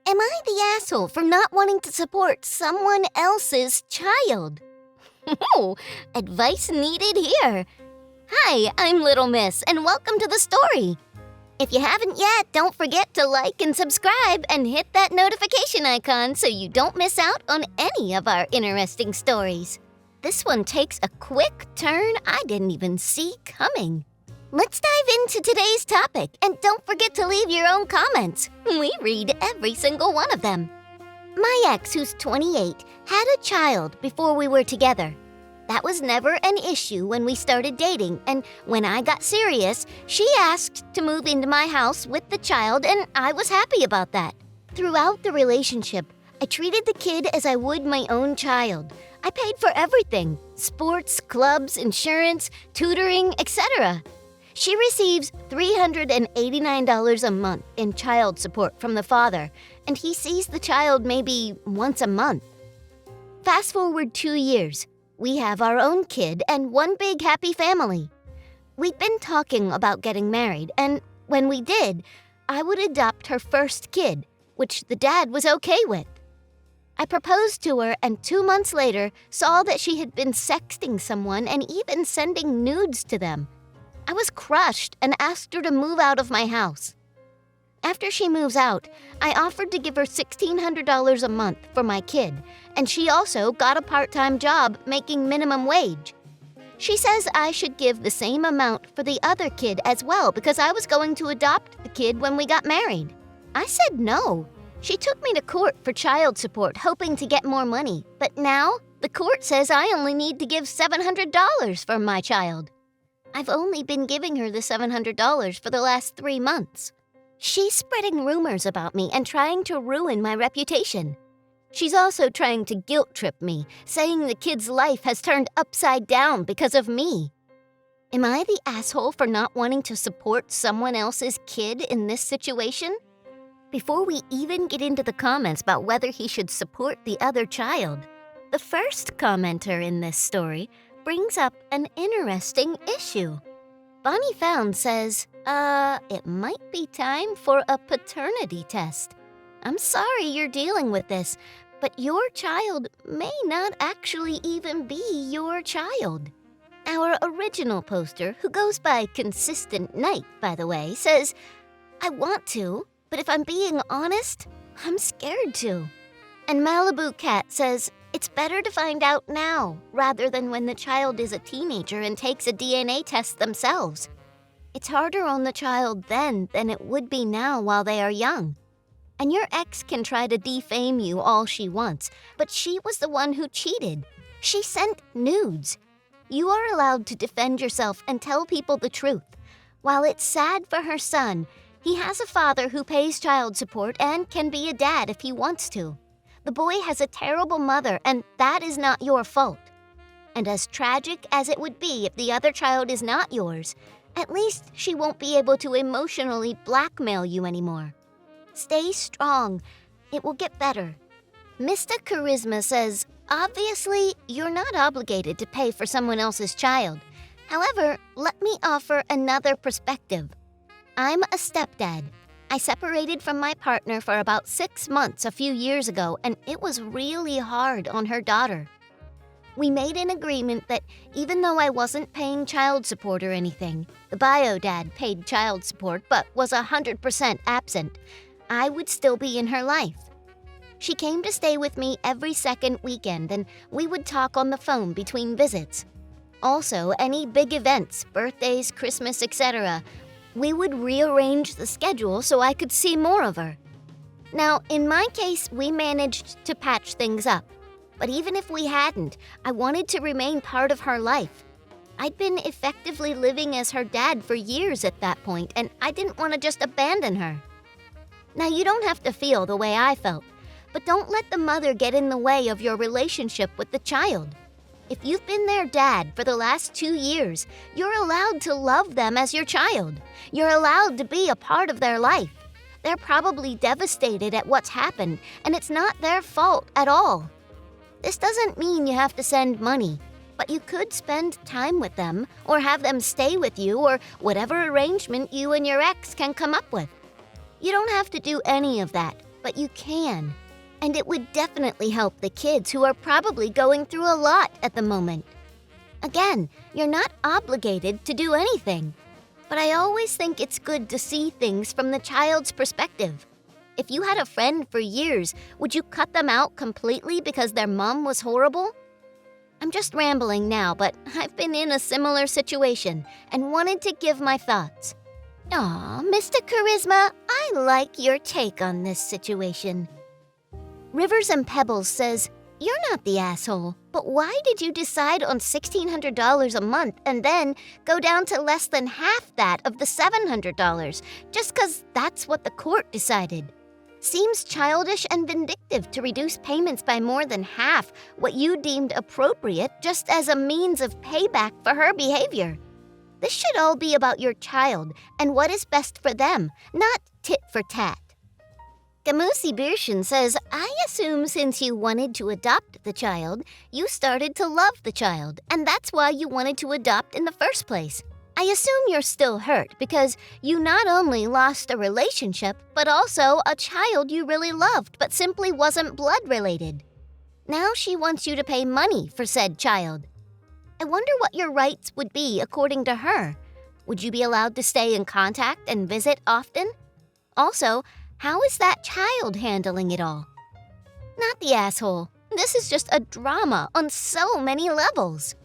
Am I the asshole for not wanting to support someone else's child? Oh, advice needed here. Hi, I'm Little Miss, and welcome to the story. If you haven't yet, don't forget to like and subscribe and hit that notification icon so you don't miss out on any of our interesting stories. This one takes a quick turn I didn't even see coming. Let's dive into today's topic, and don't forget to leave your own comments. We read every single one of them. My ex, who's 28, had a child before we were together. That was never an issue when we started dating, and when I got serious, she asked to move into my house with the child, and I was happy about that. Throughout the relationship, I treated the kid as I would my own child. I paid for everything: sports, clubs, insurance, tutoring, etc. She receives $389 a month in child support from the father, and he sees the child maybe once a month. Fast forward 2 years. We have our own kid and one big happy family. We'd been talking about getting married, and when we did, I would adopt her first kid, which the dad was okay with. I proposed to her, and 2 months later saw that she had been sexting someone and even sending nudes to them. I was crushed and asked her to move out of my house. After she moves out, I offered to give her $1,600 a month for my kid, and she also got a part-time job making minimum wage. She says I should give the same amount for the other kid as well because I was going to adopt the kid when we got married. I said no. She took me to court for child support, hoping to get more money, but now the court says I only need to give $700 for my child. I've only been giving her the $700 for the last 3 months. She's spreading rumors about me and trying to ruin my reputation. She's also trying to guilt trip me, saying the kid's life has turned upside down because of me. Am I the asshole for not wanting to support someone else's kid in this situation? Before we even get into the comments about whether he should support the other child, the first commenter in this story brings up an interesting issue. Bonnie Found says, it might be time for a paternity test. I'm sorry you're dealing with this, but your child may not actually even be your child. Our original poster, who goes by Consistent Night, by the way, says, I want to, but if I'm being honest, I'm scared to. And Malibu Cat says, it's better to find out now, rather than when the child is a teenager and takes a DNA test themselves. It's harder on the child then than it would be now while they are young. And your ex can try to defame you all she wants, but she was the one who cheated. She sent nudes. You are allowed to defend yourself and tell people the truth. While it's sad for her son, he has a father who pays child support and can be a dad if he wants to. The boy has a terrible mother, and that is not your fault. And as tragic as it would be if the other child is not yours, at least she won't be able to emotionally blackmail you anymore. Stay strong. It will get better. Mr. Charisma says, obviously, you're not obligated to pay for someone else's child. However, let me offer another perspective. I'm a stepdad. I separated from my partner for about 6 months a few years ago, and it was really hard on her daughter. We made an agreement that even though I wasn't paying child support or anything, the bio dad paid child support but was 100% absent, I would still be in her life. She came to stay with me every second weekend, and we would talk on the phone between visits. Also, any big events, birthdays, Christmas, etc., we would rearrange the schedule so I could see more of her. Now, in my case, we managed to patch things up. But even if we hadn't, I wanted to remain part of her life. I'd been effectively living as her dad for years at that point, and I didn't want to just abandon her. Now, you don't have to feel the way I felt, but don't let the mother get in the way of your relationship with the child. If you've been their dad for the last 2 years, you're allowed to love them as your child. You're allowed to be a part of their life. They're probably devastated at what's happened, and it's not their fault at all. This doesn't mean you have to send money, but you could spend time with them or have them stay with you or whatever arrangement you and your ex can come up with. You don't have to do any of that, but you can. And it would definitely help the kids who are probably going through a lot at the moment. Again, you're not obligated to do anything, but I always think it's good to see things from the child's perspective. If you had a friend for years, would you cut them out completely because their mom was horrible? I'm just rambling now, but I've been in a similar situation and wanted to give my thoughts. Aw, Mr. Charisma, I like your take on this situation. Rivers and Pebbles says, you're not the asshole, but why did you decide on $1,600 a month and then go down to less than half that of the $700 just because that's what the court decided? Seems childish and vindictive to reduce payments by more than half what you deemed appropriate just as a means of payback for her behavior. This should all be about your child and what is best for them, not tit for tat. Gamusi Birshin says, I assume since you wanted to adopt the child, you started to love the child, and that's why you wanted to adopt in the first place. I assume you're still hurt because you not only lost a relationship, but also a child you really loved but simply wasn't blood-related. Now she wants you to pay money for said child. I wonder what your rights would be according to her. Would you be allowed to stay in contact and visit often? Also, how is that child handling it all? Not the asshole. This is just a drama on so many levels.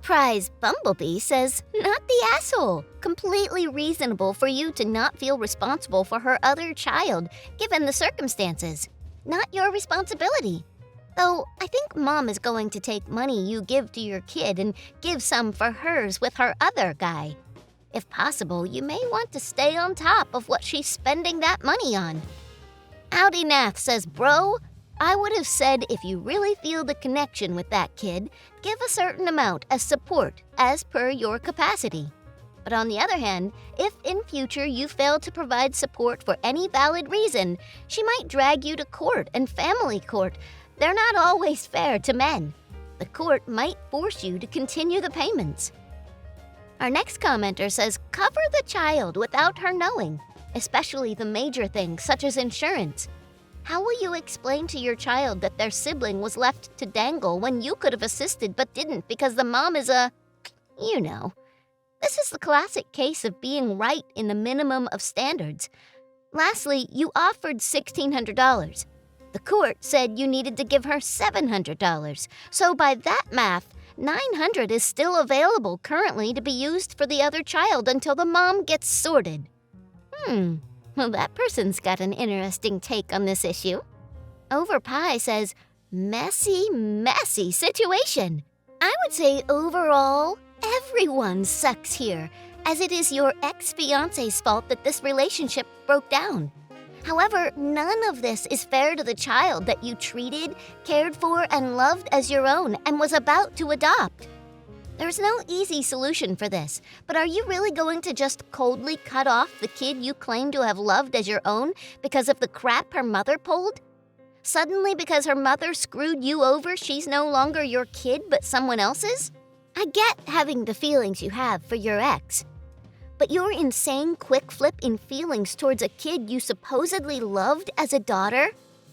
Prize Bumblebee says, not the asshole. Completely reasonable for you to not feel responsible for her other child, given the circumstances. Not your responsibility. Though, I think Mom is going to take money you give to your kid and give some for hers with her other guy. If possible, you may want to stay on top of what she's spending that money on. Audi Nath says, bro, I would have said if you really feel the connection with that kid, give a certain amount as support as per your capacity. But on the other hand, if in future you fail to provide support for any valid reason, she might drag you to court and family court. They're not always fair to men. The court might force you to continue the payments. Our next commenter says, cover the child without her knowing, especially the major things such as insurance. How will you explain to your child that their sibling was left to dangle when you could have assisted but didn't because the mom is you know. This is the classic case of being right in the minimum of standards. Lastly, you offered $1,600. The court said you needed to give her $700. So by that math, $900 is still available currently to be used for the other child until the mom gets sorted. Well, that person's got an interesting take on this issue. Overpie says, messy, messy situation. I would say overall, everyone sucks here, as it is your ex-fiance's fault that this relationship broke down. However, none of this is fair to the child that you treated, cared for, and loved as your own and was about to adopt. There's no easy solution for this, but are you really going to just coldly cut off the kid you claim to have loved as your own because of the crap her mother pulled? Suddenly, because her mother screwed you over, she's no longer your kid but someone else's? I get having the feelings you have for your ex. But your insane quick flip in feelings towards a kid you supposedly loved as a daughter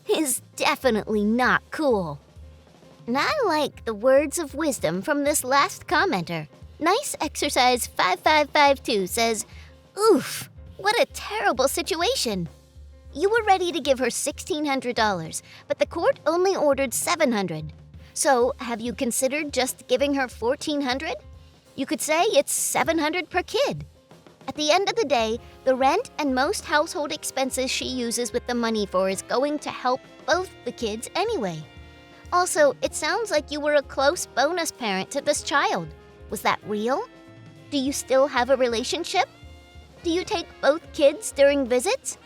is definitely not cool. And I like the words of wisdom from this last commenter. Nice Exercise 5552 says, oof, what a terrible situation. You were ready to give her $1,600, but the court only ordered $700. So have you considered just giving her $1,400? You could say it's $700 per kid. At the end of the day, the rent and most household expenses she uses with the money for is going to help both the kids anyway. Also, it sounds like you were a close bonus parent to this child. Was that real? Do you still have a relationship? Do you take both kids during visits?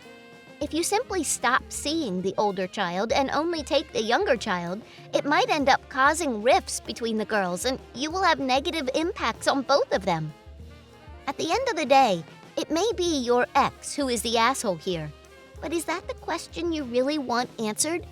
If you simply stop seeing the older child and only take the younger child, it might end up causing rifts between the girls and you will have negative impacts on both of them. At the end of the day, it may be your ex who is the asshole here. But is that the question you really want answered?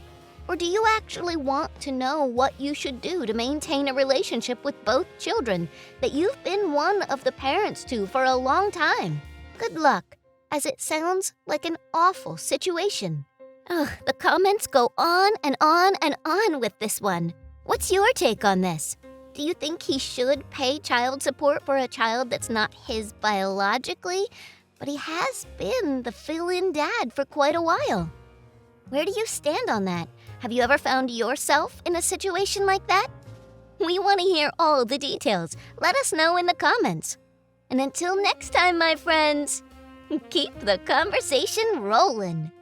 Or do you actually want to know what you should do to maintain a relationship with both children that you've been one of the parents to for a long time? Good luck, as it sounds like an awful situation. Ugh, the comments go on and on and on with this one. What's your take on this? Do you think he should pay child support for a child that's not his biologically, but he has been the fill-in dad for quite a while? Where do you stand on that? Have you ever found yourself in a situation like that? We want to hear all the details. Let us know in the comments. And until next time, my friends, keep the conversation rolling.